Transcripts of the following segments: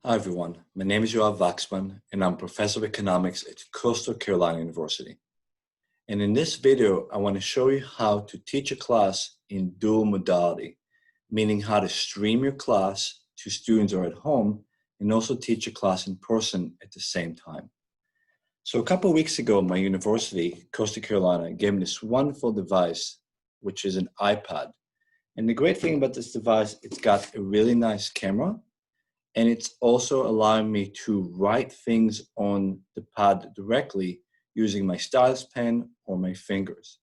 Hi everyone, my name is Yoav Waxman and I'm Professor of Economics at Coastal Carolina University. And in this video, I want to show you how to teach a class in dual modality, meaning how to stream your class to students who are at home and also teach a class in person at the same time. So a couple of weeks ago, my university, Coastal Carolina, gave me this wonderful device, which is an iPad. And the great thing about this device, it's got a really nice camera. And it's also allowing me to write things on the pad directly using my stylus pen or my fingers.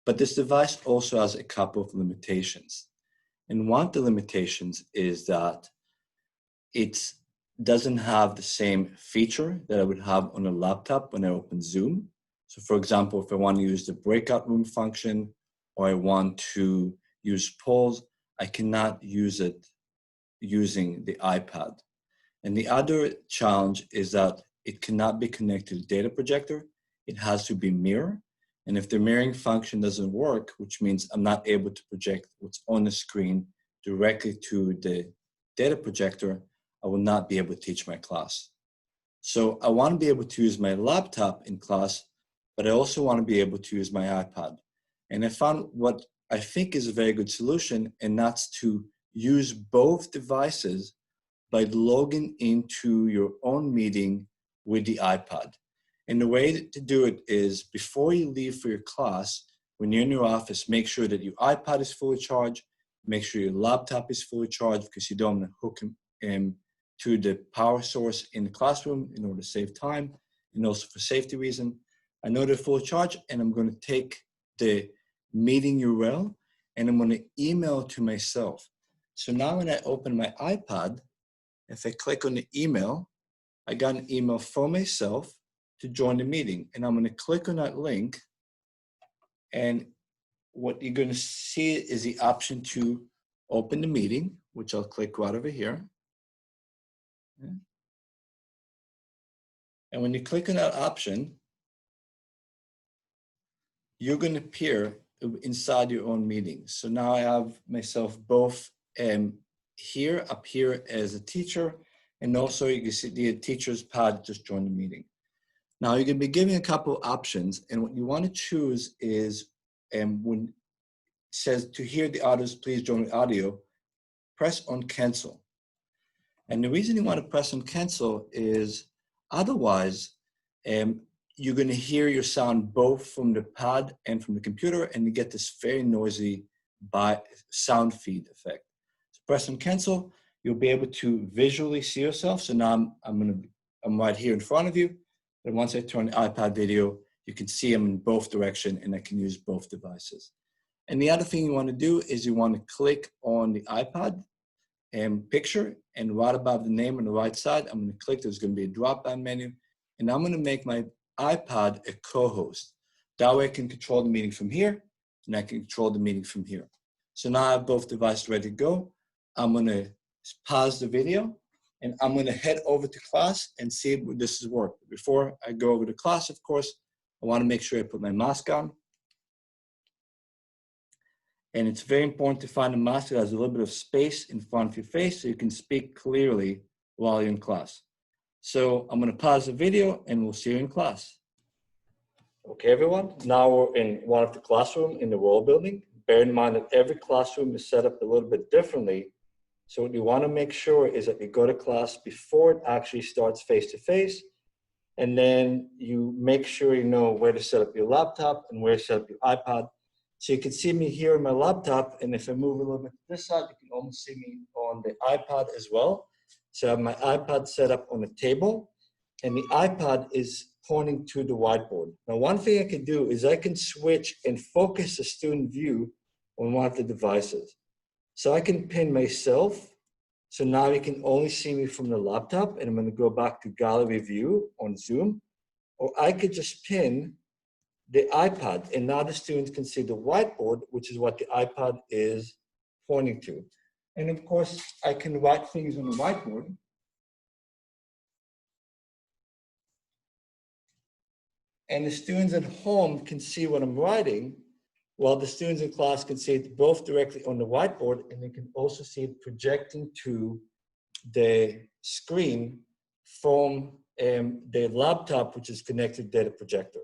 But this device also has a couple of limitations. And one of the limitations is that it doesn't have the same feature that I would have on a laptop when I open Zoom. So for example, if I want to use the breakout room function or I want to use polls, I cannot use it using the iPad. And the other challenge is that it cannot be connected to the data projector. It has to be mirror. And if the mirroring function doesn't work, which means I'm not able to project what's on the screen directly to the data projector, I will not be able to teach my class. So I want to be able to use my laptop in class, but I also want to be able to use my iPad. And I found what I think is a very good solution, and that's to use both devices by logging into your own meeting with the iPad. And the way to do it is before you leave for your class, when you're in your office, make sure that your iPad is fully charged, make sure your laptop is fully charged because you don't want to hook them to the power source in the classroom in order to save time and also for safety reason. I know they're fully charged and I'm going to take the meeting URL and I'm going to email it to myself. So now when I open my iPad, if I click on the email, I got an email from myself to join the meeting. And I'm going to click on that link. And what you're going to see is the option to open the meeting, which I'll click right over here. And when you click on that option, you're going to appear inside your own meeting. So now I have myself both here, up here as a teacher, and also you can see the teacher's pad just joined the meeting. Now you're going to be given a couple of options, and what you want to choose is when it says to hear the others, please join the audio, press on cancel. And the reason you want to press on cancel is otherwise you're going to hear your sound both from the pad and from the computer, and you get this very noisy sound feed effect. So press on cancel, you'll be able to visually see yourself. So now I'm right here in front of you. But once I turn the iPad video, you can see them in both directions and I can use both devices. And the other thing you want to do is you want to click on the iPad picture, and right above the name on the right side, I'm going to click. There's going to be a drop-down menu, and I'm going to make my iPad a co-host. That way I can control the meeting from here, and I can control the meeting from here. So now I have both devices ready to go. I'm going to pause the video, and I'm going to head over to class and see if this has worked. Before I go over to class, of course, I want to make sure I put my mask on. And it's very important to find a mask that has a little bit of space in front of your face so you can speak clearly while you're in class. So I'm going to pause the video and we'll see you in class. Okay, everyone. Now we're in one of the classrooms in the World Building. Bear in mind that every classroom is set up a little bit differently. So what you want to make sure is that you go to class before it actually starts face-to-face. And then you make sure you know where to set up your laptop and where to set up your iPad. So you can see me here on my laptop, and if I move a little bit to this side, you can almost see me on the iPad as well. So I have my iPad set up on a table, and the iPad is pointing to the whiteboard. Now, one thing I can do is I can switch and focus the student view on one of the devices. So I can pin myself, so now you can only see me from the laptop, and I'm going to go back to gallery view on Zoom, or I could just pin the iPad, and now the students can see the whiteboard, which is what the iPad is pointing to. And of course, I can write things on the whiteboard. And the students at home can see what I'm writing, while the students in class can see it both directly on the whiteboard, and they can also see it projecting to the screen from the laptop, which is connected to the projector.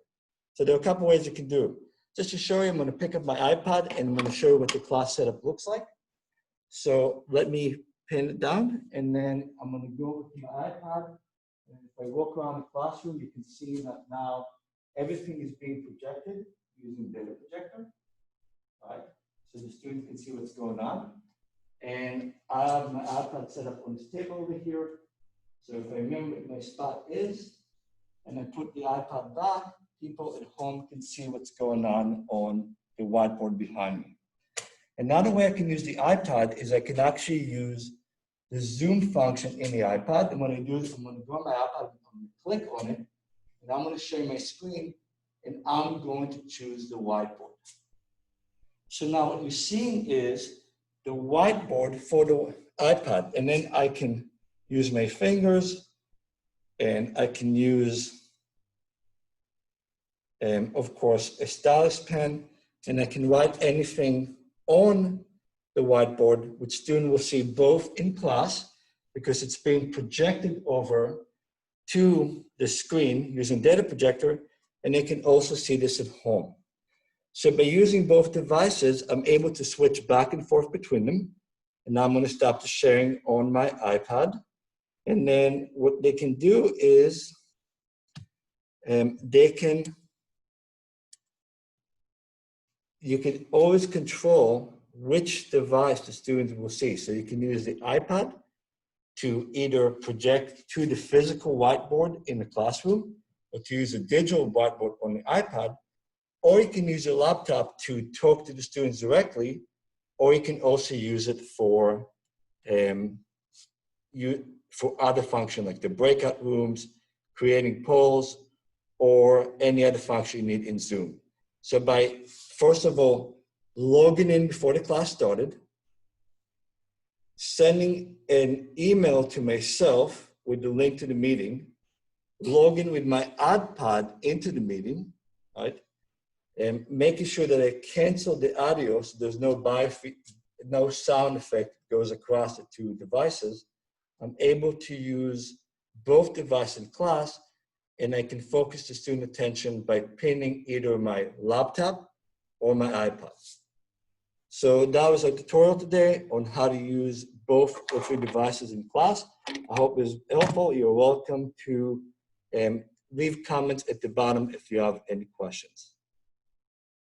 So there are a couple ways you can do it. Just to show you, I'm going to pick up my iPad and I'm going to show you what the class setup looks like. So let me pin it down, and then I'm going to go with my iPad. And if I walk around the classroom, you can see that now everything is being projected using data projector. Right? So the students can see what's going on. And I have my iPad set up on this table over here. So if I remember what my spot is, and I put the iPad back, people at home can see what's going on the whiteboard behind me. Another way I can use the iPad is I can actually use the zoom function in the iPad. And what I do is I'm going to go on my iPad, I'm going to click on it, and I'm going to share my screen, and I'm going to choose the whiteboard. So now what you're seeing is the whiteboard for the iPad, and then I can use my fingers, and I can use, of course, a stylus pen, and I can write anything on the whiteboard, which students will see both in class, because it's being projected over to the screen using data projector, and they can also see this at home. So by using both devices, I'm able to switch back and forth between them. And now I'm going to stop the sharing on my iPad. And then what they can do is you can always control which device the students will see. So you can use the iPad to either project to the physical whiteboard in the classroom, or to use a digital whiteboard on the iPad, or you can use your laptop to talk to the students directly, or you can also use it for other functions like the breakout rooms, creating polls, or any other function you need in Zoom. So by, first of all, logging in before the class started, sending an email to myself with the link to the meeting, logging with my iPad into the meeting, right? And making sure that I cancel the audio so there's no sound effect goes across the two devices. I'm able to use both devices in class, and I can focus the student attention by pinning either my laptop or my iPad. So that was our tutorial today on how to use both of your devices in class. I hope it was helpful. You're welcome to leave comments at the bottom if you have any questions.